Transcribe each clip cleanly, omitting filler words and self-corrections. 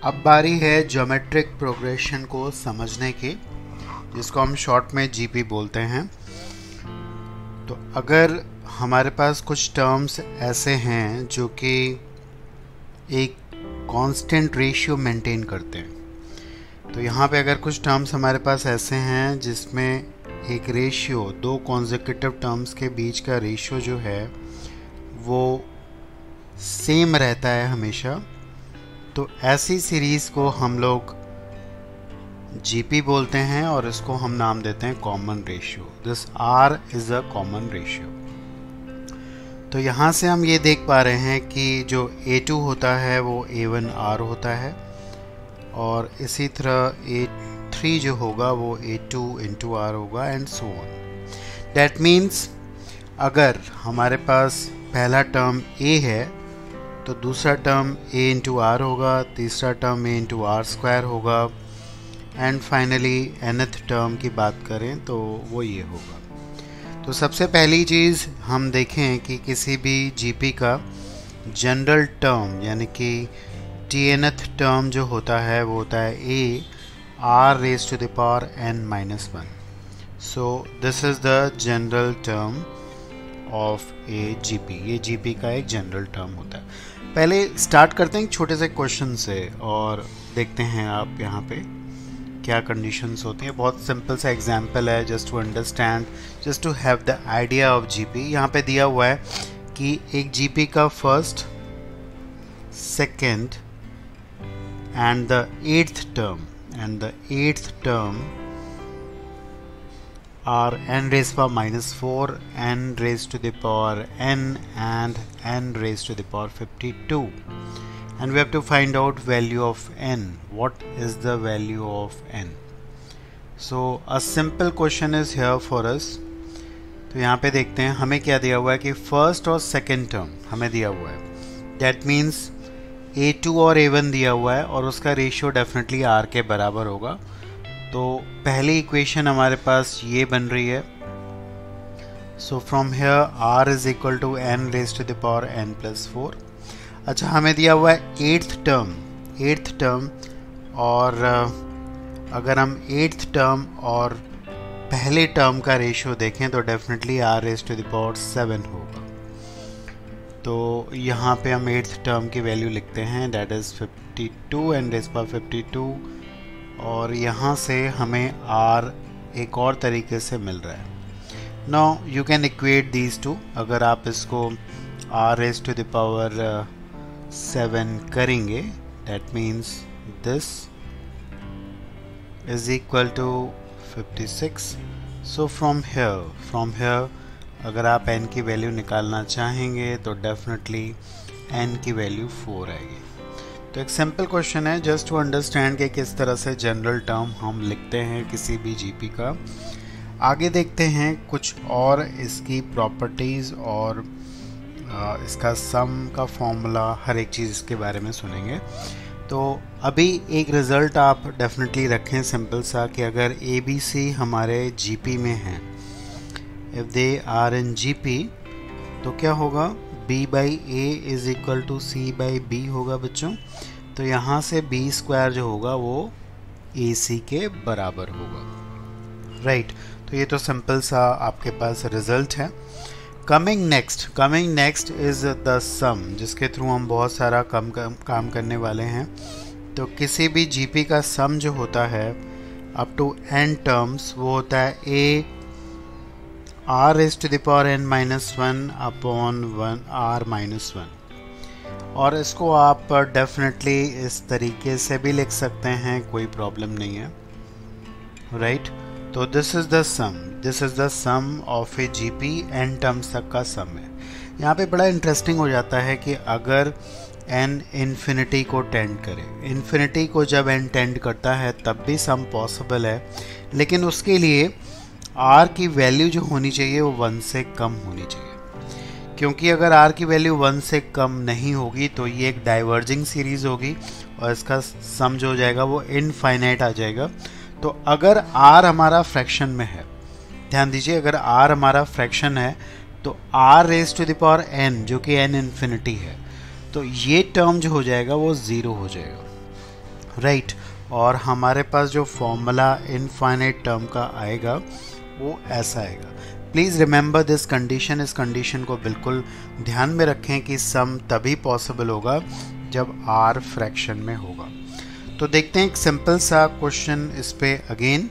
अब बारी है ज्योमेट्रिक प्रोग्रेशन को समझने की, जिसको हम शॉर्ट में जीपी बोलते हैं। तो अगर हमारे पास कुछ टर्म्स ऐसे हैं जो कि एक कांस्टेंट रेशियो मेंटेन करते हैं, तो यहाँ पे अगर कुछ टर्म्स हमारे पास ऐसे हैं जिसमें एक रेशियो, दो कॉन्सेक्यूटिव टर्म्स के बीच का रेशियो जो है वो सेम रहता है हमेशा, तो ऐसी सीरीज़ को हम लोग जीपी बोलते हैं और इसको हम नाम देते हैं common ratio. This are is a common ratio. तो यहाँ से हम ये देख पा रहे हैं कि जो A2 होता है वो A1R होता है, और इसी तरह A3 जो होगा वो A2 into R होगा, and so on. That means अगर हमारे पास पहला टर्म A है तो दूसरा टर्म A into R होगा, तीसरा term A into R square होगा, एंड फाइनली nth टर्म की बात करें तो वो ये होगा। तो सबसे पहली चीज़ हम देखें कि किसी भी जीपी का जनरल टर्म यानी कि tnth टर्म जो होता है वो होता है A R raised to the power n-1। So this is the general term of a GP. ये जीपी का एक जनरल टर्म होता है। पहले स्टार्ट करते हैं एक छोटे से क्वेश्चन से और देखते हैं आप यहाँ पे क्या कंडीशंस होती हैं। बहुत सिंपल सा एग्जांपल है, just to understand, just to have the idea of GP. यहाँ पे दिया हुआ है कि एक जीपी का first, second and the eighth term are n raised to power -4, n raised to the power n, and n raised to the power 52, and we have to find out value of n. What is the value of n? So a simple question is here for us. तो यहाँ पे देखते हैं हमें क्या दिया हुआ है कि फर्स्ट और सेकेंड टर्म हमें दिया हुआ है। दैट मीन्स A2 और A1 दिया हुआ है और उसका रेशियो डेफिनेटली R के बराबर होगा। तो पहली इक्वेशन हमारे पास ये बन रही है। So from here R is equal to n raise to the power n+4। अच्छा, हमें दिया हुआ है एट्थ टर्म, और अगर हम एट्थ टर्म और पहले टर्म का रेशियो देखें तो definitely R raise to the power 7 होगा। तो यहाँ पे हम एट्थ टर्म की वैल्यू लिखते हैं, that is 52 n raise power 52, और यहाँ से हमें R एक और तरीके से मिल रहा है। Now you can equate these two. अगर आप इसको R raise to the power 7 करेंगे, that means this is equal to 56। So from here अगर आप n की वैल्यू निकालना चाहेंगे तो डेफिनेटली n की वैल्यू 4 आएगी। तो एक सिंपल क्वेश्चन है, जस्ट टू अंडरस्टैंड कि किस तरह से जनरल टर्म हम लिखते हैं किसी भी जीपी का। आगे देखते हैं कुछ और इसकी प्रॉपर्टीज़ और इसका सम का फॉर्मूला, हर एक चीज़ इसके बारे में सुनेंगे। तो अभी एक रिज़ल्ट आप डेफिनेटली रखें सिंपल सा कि अगर ए बी सी हमारे जीपी में हैं, if they are in GP, तो क्या होगा, b by a is equal to c by b होगा बच्चों। तो यहाँ से b स्क्वायर जो होगा वो ए सी के बराबर होगा, राइट। तो ये तो सिंपल सा आपके पास रिजल्ट है। कमिंग नेक्स्ट इज द सम, जिसके थ्रू हम बहुत सारा काम करने वाले हैं। तो किसी भी जीपी का सम जो होता है अप टू n टर्म्स, वो होता है a R raised to the power n-1 upon 1 R-1, और इसको आप डेफिनेटली इस तरीके से भी लिख सकते हैं, कोई प्रॉब्लम नहीं है, राइट। तो this is the sum of a GP, n terms तक का सम है। यहाँ पे बड़ा इंटरेस्टिंग हो जाता है कि अगर n इन्फिनिटी को टेंड करे, इन्फिनिटी को जब n टेंड करता है तब भी सम पॉसिबल है, लेकिन उसके लिए R की वैल्यू जो होनी चाहिए वो 1 से कम होनी चाहिए, क्योंकि अगर R की वैल्यू 1 से कम नहीं होगी तो ये एक डाइवर्जिंग सीरीज़ होगी और इसका सम जो हो जाएगा वो इनफाइनाइट आ जाएगा। तो अगर R हमारा फ्रैक्शन में है, ध्यान दीजिए, अगर R हमारा फ्रैक्शन है तो R raise to the power n, जो कि n इन्फिनिटी है, तो ये टर्म जो हो जाएगा वो ज़ीरो हो जाएगा, राइट। और हमारे पास जो फॉर्मूला इनफाइनाइट टर्म का आएगा वो ऐसा आएगा। Please remember this condition. इस कंडीशन को बिल्कुल ध्यान में रखें कि सम तभी पॉसिबल होगा जब r फ्रैक्शन में होगा। तो देखते हैं एक सिंपल सा क्वेश्चन इस पे again.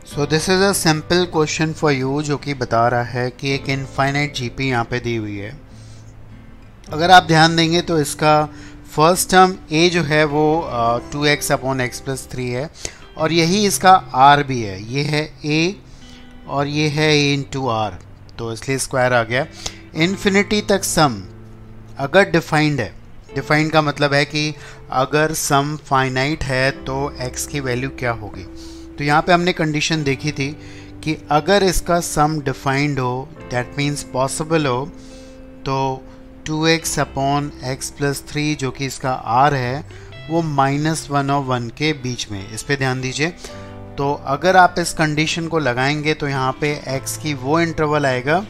So this is a simple question for you, जो कि बता रहा है कि एक इनफाइनाइट जीपी यहाँ पे दी हुई है। अगर आप ध्यान देंगे तो इसका फर्स्ट टर्म a जो है वो 2x अपॉन x प्लस 3 है, और यही इसका r भी है। ये है a और ये है a इंटू r, तो इसलिए स्क्वायर आ गया। इन्फिनिटी तक सम अगर डिफाइंड है, डिफाइंड का मतलब है कि अगर सम फाइनाइट है तो x की वैल्यू क्या होगी। तो यहाँ पे हमने कंडीशन देखी थी कि अगर इसका सम डिफाइंड हो, दैट मीन्स पॉसिबल हो, तो 2x अपॉन x प्लस 3 जो कि इसका r है वो -1 और 1 के बीच में। इस पे ध्यान दीजिए। तो अगर आप इस कंडीशन को लगाएंगे तो यहाँ पे x की वो इंटरवल आएगा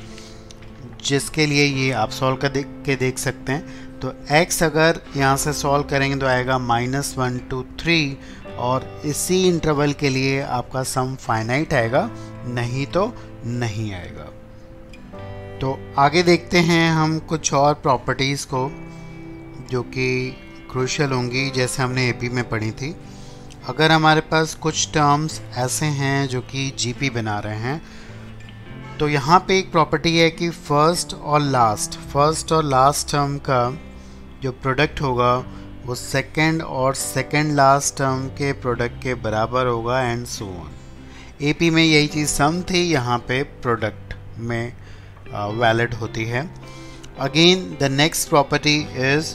जिसके लिए ये आप सॉल्व कर देख सकते हैं। तो x अगर यहाँ से सॉल्व करेंगे तो आएगा -1 to 3, और इसी इंटरवल के लिए आपका सम फाइनाइट आएगा, नहीं तो नहीं आएगा। तो आगे देखते हैं हम कुछ और प्रॉपर्टीज़ को जो कि क्रूशियल होंगी, जैसे हमने एपी में पढ़ी थी। अगर हमारे पास कुछ टर्म्स ऐसे हैं जो कि जीपी बना रहे हैं, तो यहाँ पे एक प्रॉपर्टी है कि फर्स्ट और लास्ट टर्म का जो प्रोडक्ट होगा वो सेकंड और सेकंड लास्ट टर्म के प्रोडक्ट के बराबर होगा, एंड सो ऑन। एपी में यही चीज़ सम थी, यहाँ पे प्रोडक्ट में वैलिड होती है। Again the next property is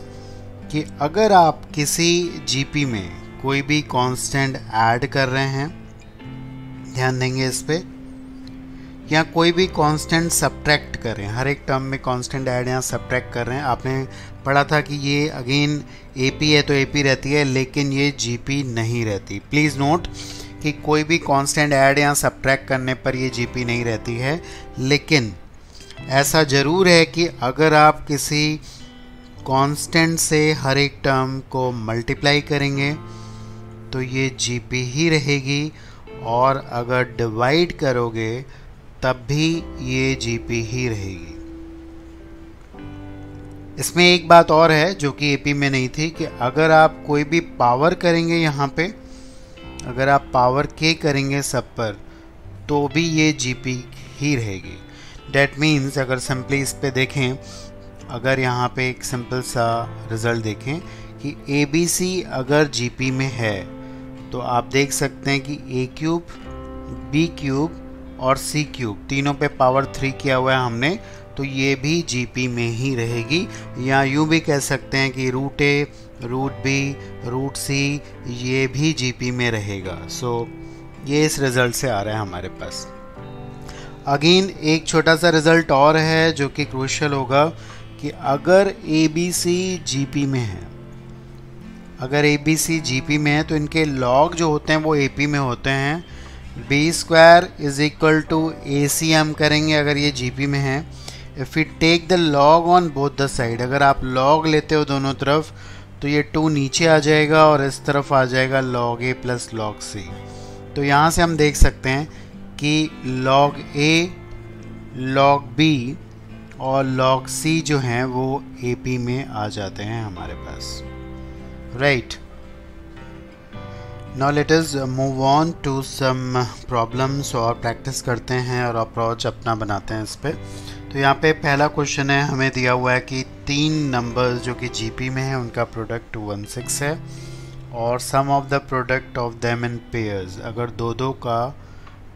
कि अगर आप किसी जीपी में कोई भी कांस्टेंट ऐड कर रहे हैं, ध्यान देंगे इस पे, या कोई भी कांस्टेंट सब्ट्रैक्ट कर रहे हैं, हर एक टर्म में कांस्टेंट ऐड या सब्ट्रैक्ट कर रहे हैं। आपने पढ़ा था कि ये अगेन एपी है तो एपी रहती है, लेकिन ये जीपी नहीं रहती। प्लीज़ नोट कि कोई भी कांस्टेंट ऐड या सब्ट्रैक्ट करने पर ये जीपी नहीं रहती है, लेकिन ऐसा ज़रूर है कि अगर आप किसी कांस्टेंट से हर एक टर्म को मल्टीप्लाई करेंगे तो ये जीपी ही रहेगी, और अगर डिवाइड करोगे तब भी ये जीपी ही रहेगी। इसमें एक बात और है जो कि एपी में नहीं थी, कि अगर आप कोई भी पावर करेंगे यहाँ पे, अगर आप पावर के करेंगे सब पर, तो भी ये जीपी ही रहेगी। डैट मीन्स अगर सिंपली इस पे देखें, अगर यहाँ पे एक सिंपल सा रिज़ल्ट देखें कि ABC अगर जीपी में है, तो आप देख सकते हैं कि a क्यूब, b क्यूब और c क्यूब तीनों पे पावर 3 किया हुआ है हमने, तो ये भी जीपी में ही रहेगी। या यूँ भी कह सकते हैं कि root a, root b, root c ये भी जीपी में रहेगा। सो ये इस रिज़ल्ट से आ रहा है हमारे पास। अगेन एक छोटा सा रिज़ल्ट और है जो कि क्रूशियल होगा, कि अगर ABC जीपी में है, अगर ABC जीपी में है तो इनके लॉग जो होते हैं वो AP में होते हैं। b square is equal to AC हम करेंगे अगर ये जीपी में है। If you take the log on both the side, अगर आप लॉग लेते हो दोनों तरफ, तो ये 2 नीचे आ जाएगा और इस तरफ आ जाएगा log A plus log C। तो यहाँ से हम देख सकते हैं कि log A, log B और log C जो हैं वो AP में आ जाते हैं हमारे पास, right. Now let us move on to some problems, और प्रैक्टिस करते हैं और अप्रोच अपना बनाते हैं इस पे। तो यहाँ पे पहला क्वेश्चन है, हमें दिया हुआ है कि 3 नंबर्स जो कि जीपी में है उनका प्रोडक्ट 216 है, और sum of the product of them in pairs, अगर दो का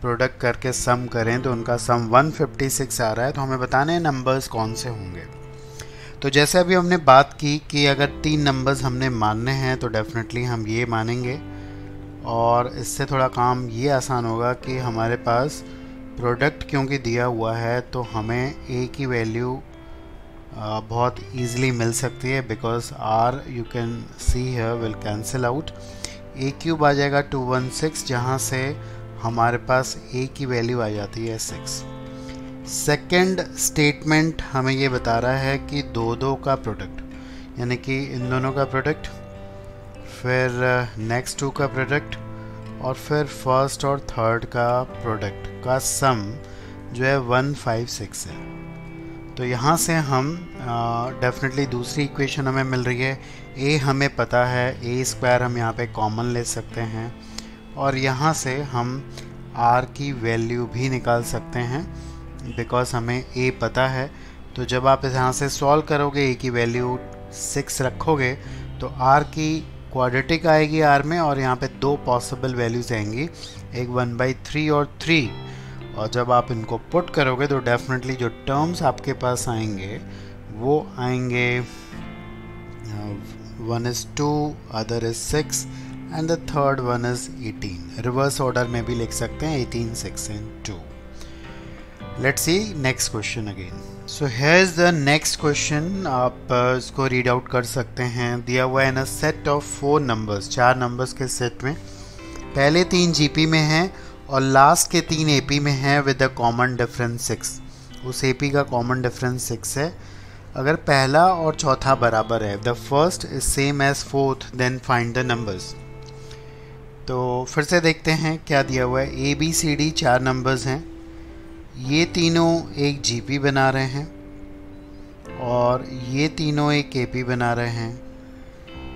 प्रोडक्ट करके सम करें तो उनका सम 156 आ रहा है। तो हमें बताने हैं नंबर्स कौन से होंगे। तो जैसे अभी हमने बात की कि अगर 3 नंबर्स हमने मानने हैं तो डेफिनेटली हम ये मानेंगे, और इससे थोड़ा काम ये आसान होगा कि हमारे पास प्रोडक्ट क्योंकि दिया हुआ है तो हमें a की वैल्यू बहुत ईजिली मिल सकती है, because r you can see here will cancel out. a cube आ जाएगा 216, जहाँ से हमारे पास a की वैल्यू आ जाती है 6। सेकंड स्टेटमेंट हमें ये बता रहा है कि दो का प्रोडक्ट, यानी कि इन दोनों का प्रोडक्ट फिर नेक्स्ट 2 का प्रोडक्ट, और फिर फर्स्ट और थर्ड का प्रोडक्ट का सम जो है 156 है। तो यहाँ से हम डेफिनेटली दूसरी इक्वेशन हमें मिल रही है। ए हमें पता है, ए स्क्वायर हम यहाँ पे कॉमन ले सकते हैं, और यहाँ से हम आर की वैल्यू भी निकाल सकते हैं बिकॉज हमें ए पता है। तो जब आप यहाँ से सॉल्व करोगे, ए की वैल्यू 6 रखोगे तो आर की क्वाड्रेटिक आएगी आर में, और यहाँ पे 2 पॉसिबल वैल्यूज आएंगी, एक 1/3 और 3। और जब आप इनको पुट करोगे तो डेफिनेटली जो टर्म्स आपके पास आएंगे वो आएंगे 1 is 2, other is 6 and the third one is 18। Reverse order में भी लिख सकते हैं 18, 6 and 2। Let's see next question again. So here is the next question. आप इसको रीड आउट कर सकते हैं। दिया हुआ है in a set of 4 numbers, 4 numbers के सेट में पहले 3 जीपी में हैं और लास्ट के 3 एपी में हैं विद द कॉमन डिफरेंस 6। उस एपी का कॉमन डिफरेंस 6 है। अगर पहला और चौथा बराबर है, the first is same as fourth, then find the numbers. तो फिर से देखते हैं क्या दिया हुआ है। A b c d 4 numbers हैं, ये तीनों एक जीपी बना रहे हैं और ये तीनों एक एपी बना रहे हैं।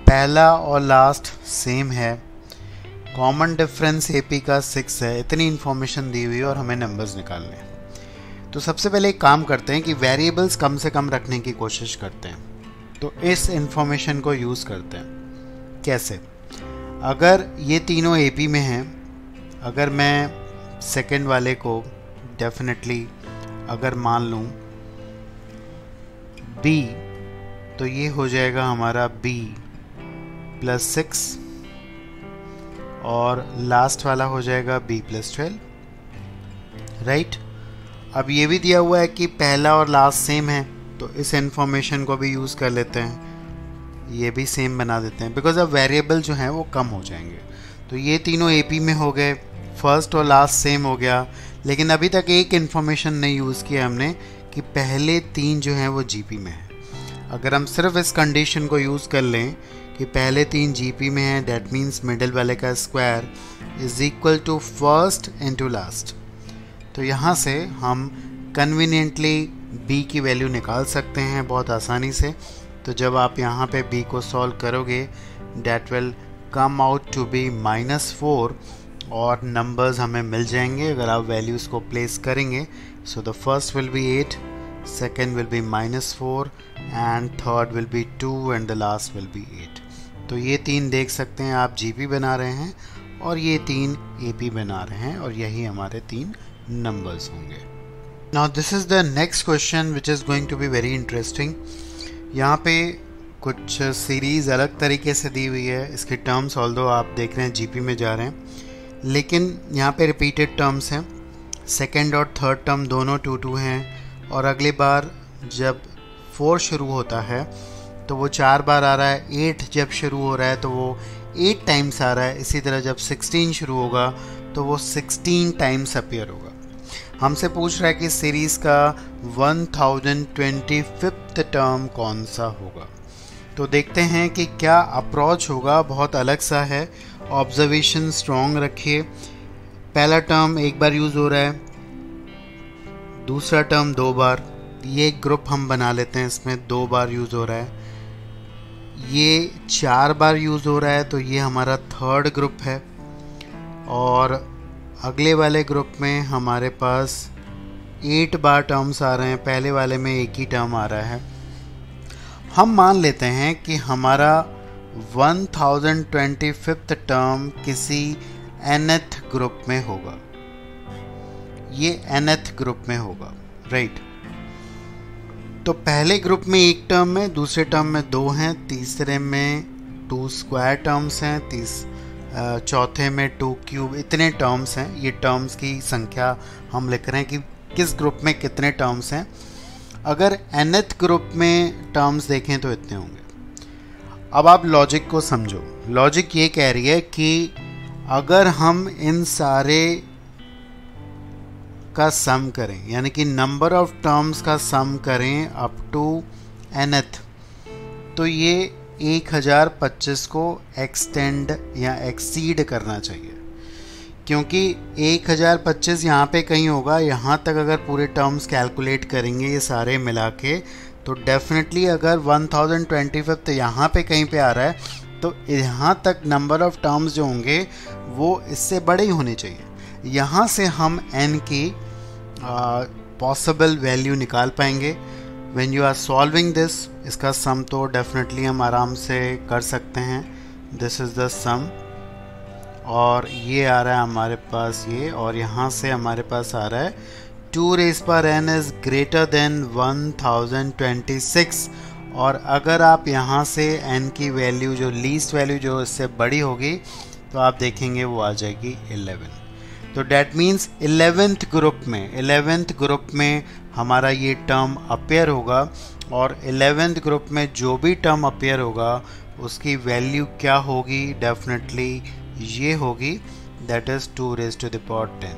पहला और लास्ट सेम है, कॉमन डिफरेंस एपी का 6 है। इतनी इन्फॉर्मेशन दी हुई है और हमें नंबर्स निकालने हैं। तो सबसे पहले एक काम करते हैं कि वेरिएबल्स कम से कम रखने की कोशिश करते हैं। तो इस इन्फॉर्मेशन को यूज़ करते हैं। कैसे? अगर ये तीनों एपी में हैं, अगर मैं सेकंड वाले को डेफिनेटली अगर मान लूँ b, तो ये हो जाएगा हमारा b + 6 और लास्ट वाला हो जाएगा b + 12, राइट। अब ये भी दिया हुआ है कि पहला और लास्ट सेम है, तो इस इंफॉर्मेशन को भी यूज़ कर लेते हैं, ये भी सेम बना देते हैं बिकॉज अब वेरिएबल जो हैं वो कम हो जाएंगे। तो ये तीनों एपी में हो गए, फर्स्ट और लास्ट सेम हो गया। लेकिन अभी तक एक इन्फॉर्मेशन नहीं यूज़ किया हमने कि पहले 3 जो हैं वो जीपी में हैं। अगर हम सिर्फ इस कंडीशन को यूज़ कर लें कि पहले 3 जीपी में हैं, दैट मीन्स मिडिल वाले का square is equal to first into last. तो यहाँ से हम कन्वीनियंटली b की वैल्यू निकाल सकते हैं बहुत आसानी से। तो जब आप यहाँ पे b को सॉल्व करोगे, that will come out to be -4 और नंबर्स हमें मिल जाएंगे अगर आप वैल्यूज़ को प्लेस करेंगे। So the first will be 8, second will be -4 and third will be 2 and the last will be 8। तो ये 3 देख सकते हैं आप जीपी बना रहे हैं और ये 3 एपी बना रहे हैं और यही हमारे 3 नंबर्स होंगे। Now this is the next question which is going to be very interesting. यहाँ पे कुछ सीरीज़ अलग तरीके से दी हुई है। इसके टर्म्स ऑल्दो आप देख रहे हैं जीपी में जा रहे हैं, लेकिन यहाँ पे रिपीटेड टर्म्स हैं। सेकंड और थर्ड टर्म दोनों 2 हैं और अगली बार जब 4 शुरू होता है तो वो 4 बार आ रहा है। 8 जब शुरू हो रहा है तो वो 8 टाइम्स आ रहा है। इसी तरह जब 16 शुरू होगा तो वो 16 टाइम्स अपीयर होगा। हमसे पूछ रहा है कि सीरीज़ का 1025th टर्म कौन सा होगा। तो देखते हैं कि क्या अप्रोच होगा। बहुत अलग सा है, ऑब्जर्वेशन स्ट्रॉन्ग रखिए। पहला टर्म एक बार यूज़ हो रहा है, दूसरा टर्म 2 बार। ये ग्रुप हम बना लेते हैं, इसमें 2 बार यूज़ हो रहा है। ये 4 बार यूज़ हो रहा है, तो ये हमारा थर्ड ग्रुप है। और अगले वाले ग्रुप में हमारे पास 8 बार टर्म्स आ रहे हैं, पहले वाले में एक ही टर्म आ रहा है। हम मान लेते हैं कि हमारा 1025th टर्म किसी nth ग्रुप में होगा। ये nth ग्रुप में होगा, राइट। तो पहले ग्रुप में एक टर्म है, दूसरे टर्म में 2 हैं, तीसरे में 2 स्क्वायर टर्म्स हैं, चौथे में 2 क्यूब। इतने टर्म्स हैं। ये टर्म्स की संख्या हम लिख रहे हैं कि किस ग्रुप में कितने टर्म्स हैं। अगर nth ग्रुप में टर्म्स देखें तो इतने होंगे। अब आप लॉजिक को समझो। लॉजिक ये कह रही है कि अगर हम इन सारे का सम करें, यानी कि नंबर ऑफ टर्म्स का सम करें अप टू nth, तो ये 1025 को एक्सटेंड या एक्सीड करना चाहिए, क्योंकि 1025 यहाँ पे कहीं होगा। यहाँ तक अगर पूरे टर्म्स कैलकुलेट करेंगे ये सारे मिला के, तो डेफिनेटली अगर 1025 यहाँ पे कहीं पे आ रहा है तो यहाँ तक नंबर ऑफ टर्म्स जो होंगे वो इससे बड़े ही होने चाहिए। यहाँ से हम n की पॉसिबल वैल्यू निकाल पाएंगे। When you are solving this, इसका सम तो डेफिनेटली हम आराम से कर सकते हैं। दिस इज़ द सम, और ये आ रहा है हमारे पास ये, और यहाँ से हमारे पास आ रहा है 2 raised power n is greater than 1026। और अगर आप यहाँ से n की वैल्यू जो लीस्ट वैल्यू जो इससे बड़ी होगी तो आप देखेंगे वो आ जाएगी 11। तो डैट मीन्स 11th ग्रुप में हमारा ये टर्म अपेयर होगा, और 11th ग्रुप में जो भी टर्म अपेयर होगा उसकी वैल्यू क्या होगी, डेफिनेटली ये होगी, that is 2 raised to the power 10।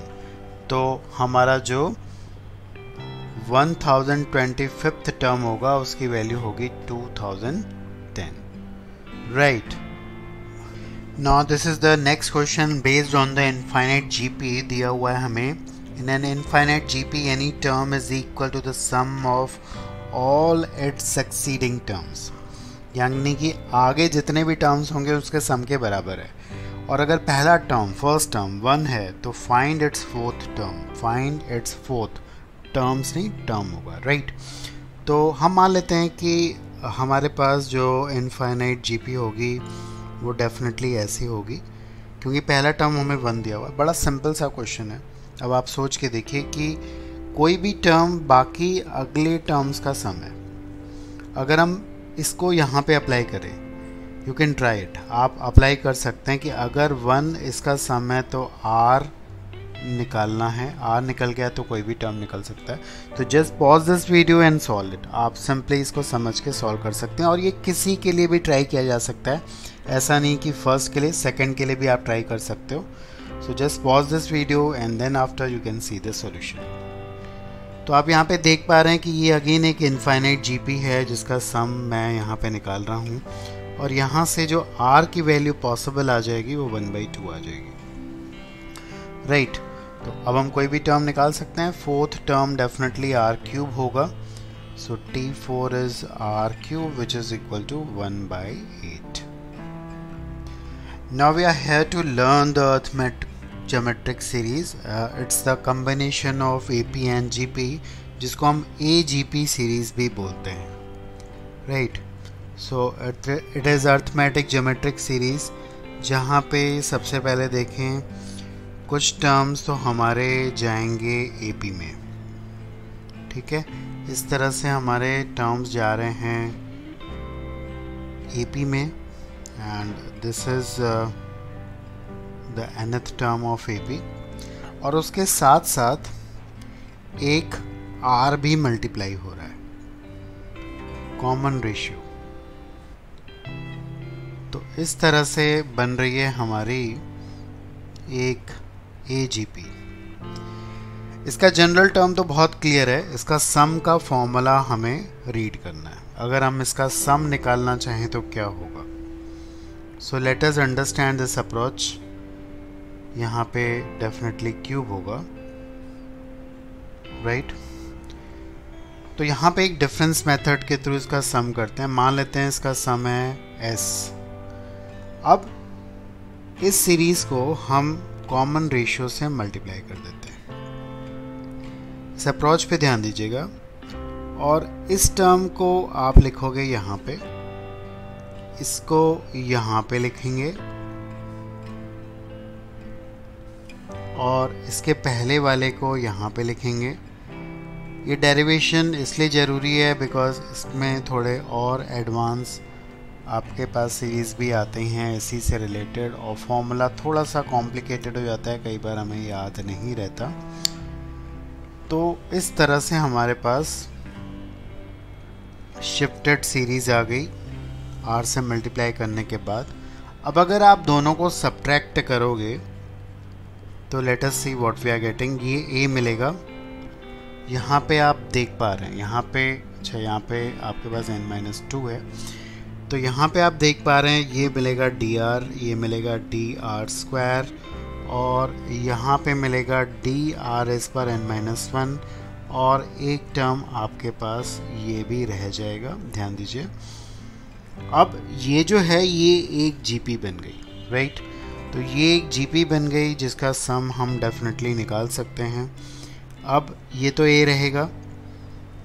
तो हमारा जो 1025th टर्म होगा उसकी वैल्यू होगी 2010, right. Now this is the next question based on the infinite GP. दिया हुआ है हमें, in an infinite GP any term is equal to the sum of all its succeeding terms, यानी कि आगे जितने भी टर्म्स होंगे उसके सम के बराबर है। और अगर पहला टर्म फर्स्ट टर्म 1 है तो फाइंड इट्स फोर्थ टर्म्स नहीं टर्म होगा, राइट। तो हम मान लेते हैं कि हमारे पास जो इनफाइनाइट जीपी होगी वो डेफिनेटली ऐसी होगी, क्योंकि पहला टर्म हमें 1 दिया हुआ है। बड़ा सिंपल सा क्वेश्चन है। अब आप सोच के देखिए कि कोई भी टर्म बाकी अगले टर्म्स का सम है। अगर हम इसको यहाँ पे अप्लाई करें, यू कैन ट्राई इट, आप अप्लाई कर सकते हैं कि अगर 1 इसका सम है तो r निकालना है, r निकल गया तो कोई भी टर्म निकल सकता है। तो just pause this video and solve it. आप सिंपली इसको समझ के सॉल्व कर सकते हैं, और ये किसी के लिए भी ट्राई किया जा सकता है, ऐसा नहीं कि फर्स्ट के लिए, सेकंड के लिए भी आप ट्राई कर सकते हो। So just pause this video and then after you can see the solution. तो आप यहाँ पे देख पा रहे हैं कि ये अगेन एक इनफाइनाइट जीपी है जिसका सम मैं यहाँ पे निकाल रहा हूँ, और यहाँ से जो r की वैल्यू पॉसिबल आ जाएगी वो 1/2 आ जाएगी, राइट। तो अब हम कोई भी टर्म निकाल सकते हैं। फोर्थ टर्म डेफिनेटली r³ होगा, so t4 is r³ which is equal to 1/8। Now we are here to learn the arithmetic geometric series. It's the combination of AP and GP, जिसको हम AGP सीरीज भी बोलते हैं, right. So it is arithmetic geometric series, जहाँ पे सबसे पहले देखें कुछ टर्म्स तो हमारे जाएंगे AP में, ठीक है। इस तरह से हमारे टर्म्स जा रहे हैं AP में, and this is the nth term of AP। और उसके साथ साथ एक R भी मल्टीप्लाई हो रहा है, कॉमन रेशियो। तो इस तरह से बन रही है हमारी एक AGP। इसका जनरल टर्म तो बहुत क्लियर है, इसका सम का फॉर्मूला हमें रीड करना है। अगर हम इसका सम निकालना चाहें तो क्या होगा। So let us understand this approach. यहाँ पे डेफिनेटली क्यूब होगा, राइट। तो यहाँ पे एक डिफरेंस मेथड के थ्रू इसका सम करते हैं। मान लेते हैं इसका सम है S। अब इस सीरीज को हम कॉमन रेशियो से मल्टीप्लाई कर देते हैं। इस अप्रोच पे ध्यान दीजिएगा, और इस टर्म को आप लिखोगे यहाँ पे, इसको यहाँ पे लिखेंगे, और इसके पहले वाले को यहाँ पे लिखेंगे। ये डेरिवेशन इसलिए ज़रूरी है बिकॉज इसमें थोड़े और एडवांस आपके पास सीरीज़ भी आते हैं इसी से रिलेटेड, और फॉर्मूला थोड़ा सा कॉम्प्लिकेटेड हो जाता है, कई बार हमें याद नहीं रहता। तो इस तरह से हमारे पास शिफ्टेड सीरीज़ आ गई R से मल्टीप्लाई करने के बाद। अब अगर आप दोनों को सब्ट्रैक्ट करोगे तो let us see what we are getting. ये A मिलेगा, यहाँ पे आप देख पा रहे हैं, यहाँ पे अच्छा यहाँ पे आपके पास n-2 है। तो यहाँ पे आप देख पा रहे हैं ये मिलेगा dr, ये मिलेगा dr², और यहाँ पे मिलेगा dr⁻n-1, और एक टर्म आपके पास ये भी रह जाएगा। ध्यान दीजिए, अब ये जो है ये एक जीपी बन गई, राइट। तो ये एक जीपी बन गई जिसका सम हम डेफिनेटली निकाल सकते हैं। अब ये तो ए रहेगा,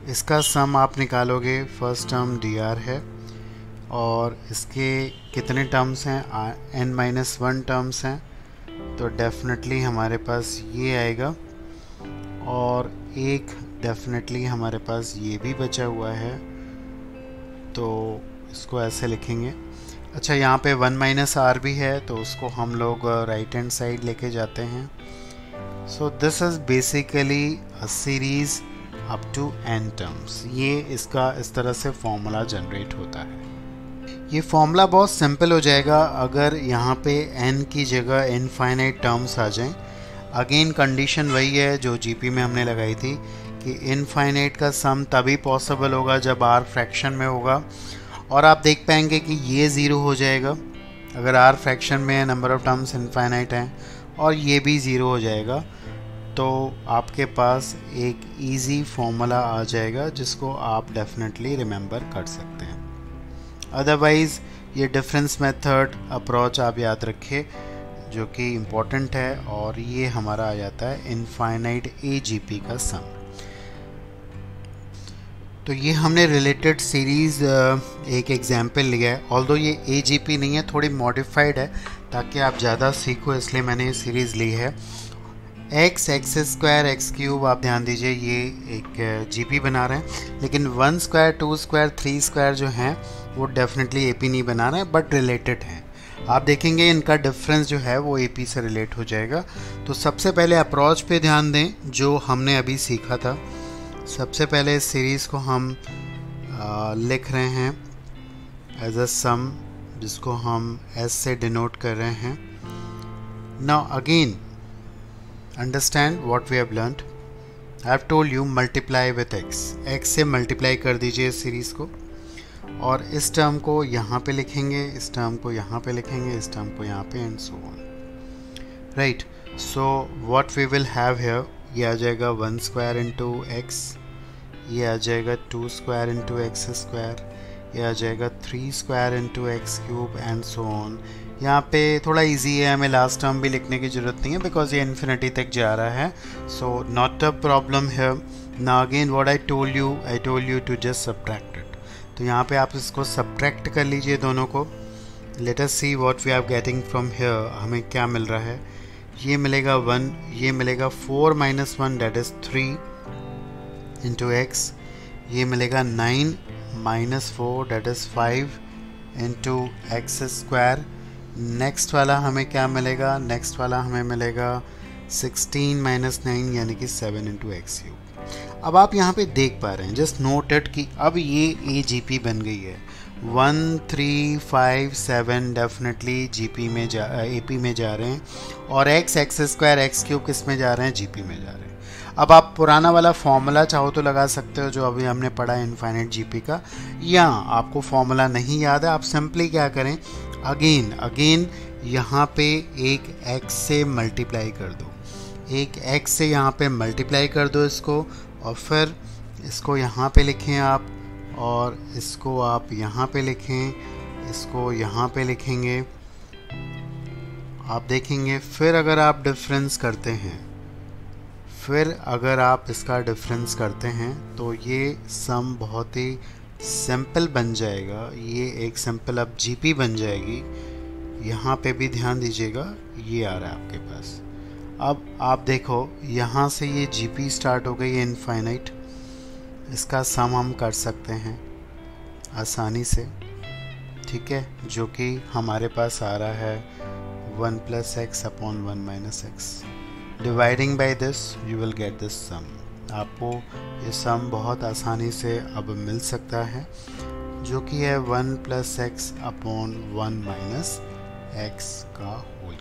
इसका सम आप निकालोगे, फर्स्ट टर्म dr है और इसके कितने टर्म्स हैं, n-1 टर्म्स हैं, तो डेफिनेटली हमारे पास ये आएगा, और एक डेफिनेटली हमारे पास ये भी बचा हुआ है, तो इसको ऐसे लिखेंगे। अच्छा, यहाँ पे 1 - r भी है, तो उसको हम लोग राइट हैंड साइड लेके जाते हैं। So this is basically a series up to n terms. ये इसका इस तरह से फॉर्मूला जनरेट होता है। ये फॉर्मूला बहुत सिंपल हो जाएगा अगर यहाँ पे n की जगह इनफाइनाइट टर्म्स आ जाएं। अगेन कंडीशन वही है जो जीपी में हमने लगाई थी कि इनफाइनाइट का सम तभी पॉसिबल होगा जब r फ्रैक्शन में होगा, और आप देख पाएंगे कि ये ज़ीरो हो जाएगा अगर r फ्रैक्शन में नंबर ऑफ टर्म्स इनफाइनाइट हैं, और ये भी ज़ीरो हो जाएगा। तो आपके पास एक इजी फॉर्मूला आ जाएगा जिसको आप डेफिनेटली रिमेंबर कर सकते हैं। अदरवाइज़ ये डिफरेंस मेथड अप्रोच आप याद रखिए जो कि इम्पोर्टेंट है, और ये हमारा आ जाता है इनफाइनाइट AGP का सम। तो ये हमने रिलेटेड सीरीज़ एक एग्जाम्पल लिया है, ऑल्दो ये AGP नहीं है, थोड़ी मॉडिफाइड है ताकि आप ज़्यादा सीखो, इसलिए मैंने ये सीरीज़ ली है। x, x² x³ आप ध्यान दीजिए ये एक GP बना रहे हैं, लेकिन 1² 2² 3² जो हैं वो डेफिनेटली AP नहीं बना रहे हैं, बट रिलेटेड हैं। आप देखेंगे इनका डिफरेंस जो है वो AP से रिलेट हो जाएगा। तो सबसे पहले अप्रोच पे ध्यान दें जो हमने अभी सीखा था। सबसे पहले इस सीरीज़ को हम लिख रहे हैं एज अ सम, जिसको हम S से डिनोट कर रहे हैं। Now again understand what we have learned. I have told you multiply with x से मल्टीप्लाई कर दीजिए इस सीरीज़ को, और इस टर्म को यहाँ पे लिखेंगे, इस टर्म को यहाँ पे लिखेंगे, इस टर्म को यहाँ पे, and so on, right. So what we will have here, ये आ जाएगा 1² इंटू x, ये आ जाएगा 2² इंटू x², ये आ जाएगा 3² into x³ and so on. यहाँ पे थोड़ा इजी है, हमें लास्ट टर्म भी लिखने की ज़रूरत नहीं है बिकॉज ये इन्फिनिटी तक जा रहा है, so not a problem here. Now again what I told you to just subtract it. तो यहाँ पे आप इसको सब्ट्रैक्ट कर लीजिए दोनों को। Let us see what we are getting from here, हमें क्या मिल रहा है। ये मिलेगा 1, ये मिलेगा 4 - 1 दैट इज़ 3 इंटू x, ये मिलेगा 9 - 4 that is 5 into x²। Next वाला हमें क्या मिलेगा, नेक्स्ट वाला हमें मिलेगा 16 - 9 यानी कि 7 इंटू x³। अब आप यहाँ पे देख पा रहे हैं, जस्ट नोट इट कि अब ये AGP बन गई है। 1 3 5 7 डेफिनेटली AP में जा रहे हैं, और x, x² x³ किस में जा रहे हैं, GP में जा रहे हैं। अब आप पुराना वाला फॉर्मूला चाहो तो लगा सकते हो जो अभी हमने पढ़ा है इनफाइनाइट GP का, या आपको फॉर्मूला नहीं याद है, आप सिंपली क्या करें, अगेन यहाँ पे एक x से मल्टीप्लाई कर दो, एक x से यहाँ पे मल्टीप्लाई कर दो इसको, और फिर इसको यहाँ पे लिखें आप, और इसको आप यहाँ पे लिखें, इसको यहाँ पे लिखेंगे। आप देखेंगे फिर अगर आप डिफरेंस करते हैं, फिर अगर आप इसका डिफरेंस करते हैं तो ये सम बहुत ही सिंपल बन जाएगा। ये एक सिंपल अब GP बन जाएगी। यहाँ पे भी ध्यान दीजिएगा, ये आ रहा है आपके पास। अब आप देखो यहाँ से ये GP स्टार्ट हो गई है इनफाइनाइट, इसका सम हम कर सकते हैं आसानी से, ठीक है, जो कि हमारे पास आ रहा है 1 + x upon 1 - x। Dividing by this you will get this sum. आपको ये सम बहुत आसानी से अब मिल सकता है, जो कि है 1 + x अपॉन 1 - x का होल